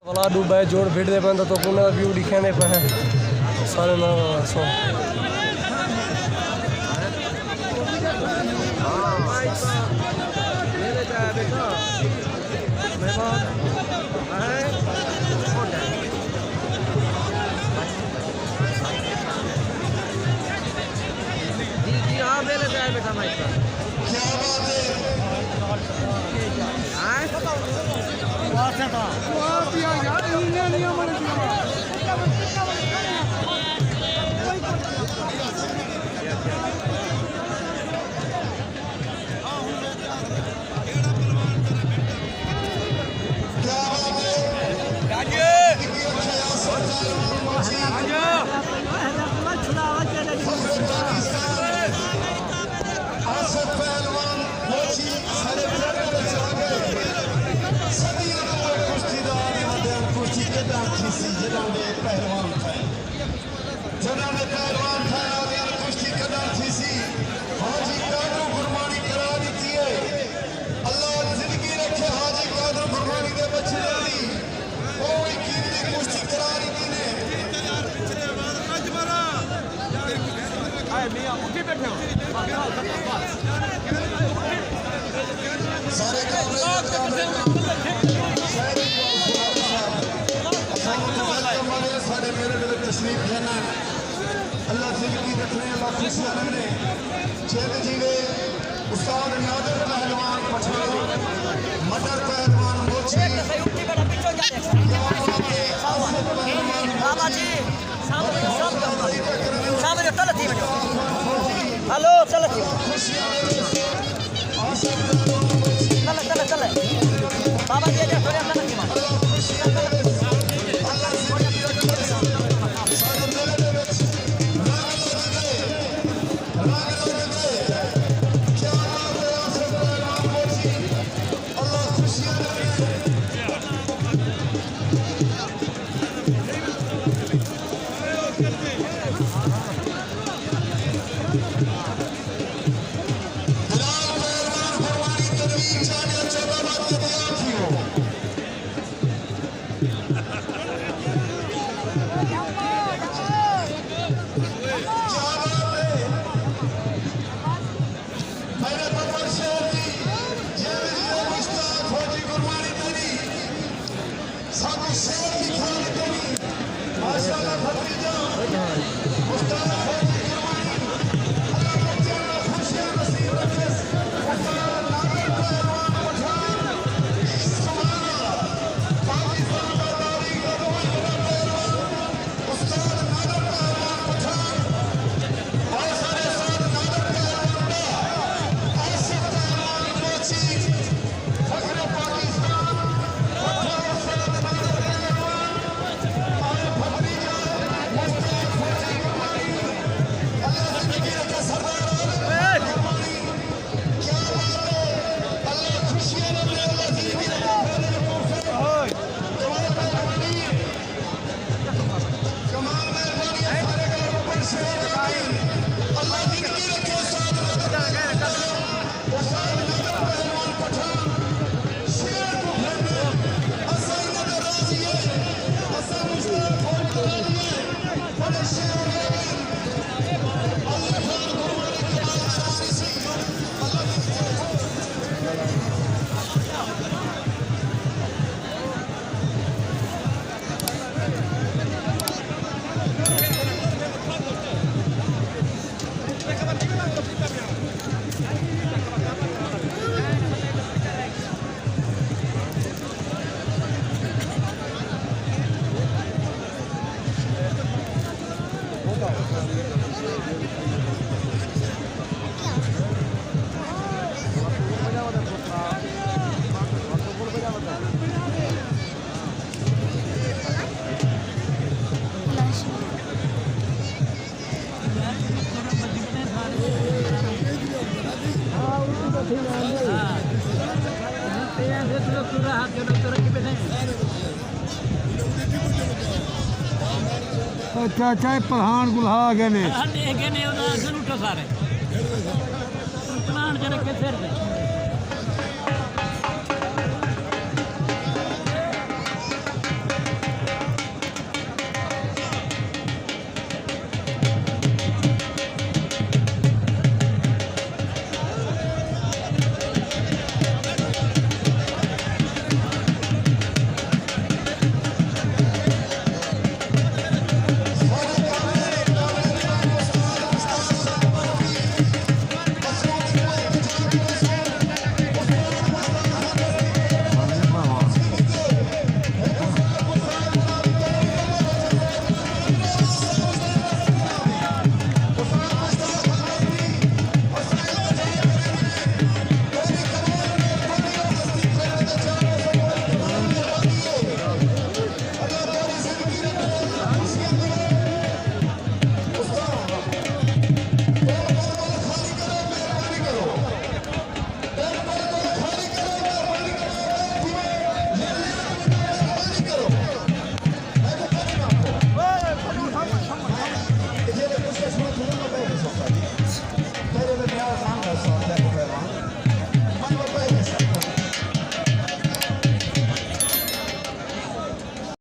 वाला डूबा है जोड़ भिड़ दे बंदा तो पुणे व्यू दिखाने पे है सारे ना सो जी हाँ मेरे से बेटा माइक क्या बात है अल्लाह जिंदगी रखने अल्लाह खुशियां रखने चेत जीवे उस्ताद नादर पहलवान पठान मटर पहलवान मोची बाबा जी सामने चल थी हेलो चल थी चल चल चल बाबा जी जा थोड़े चल थी चाचा प्रधान गुल्हा गए ने उठो सारे प्लान जरा के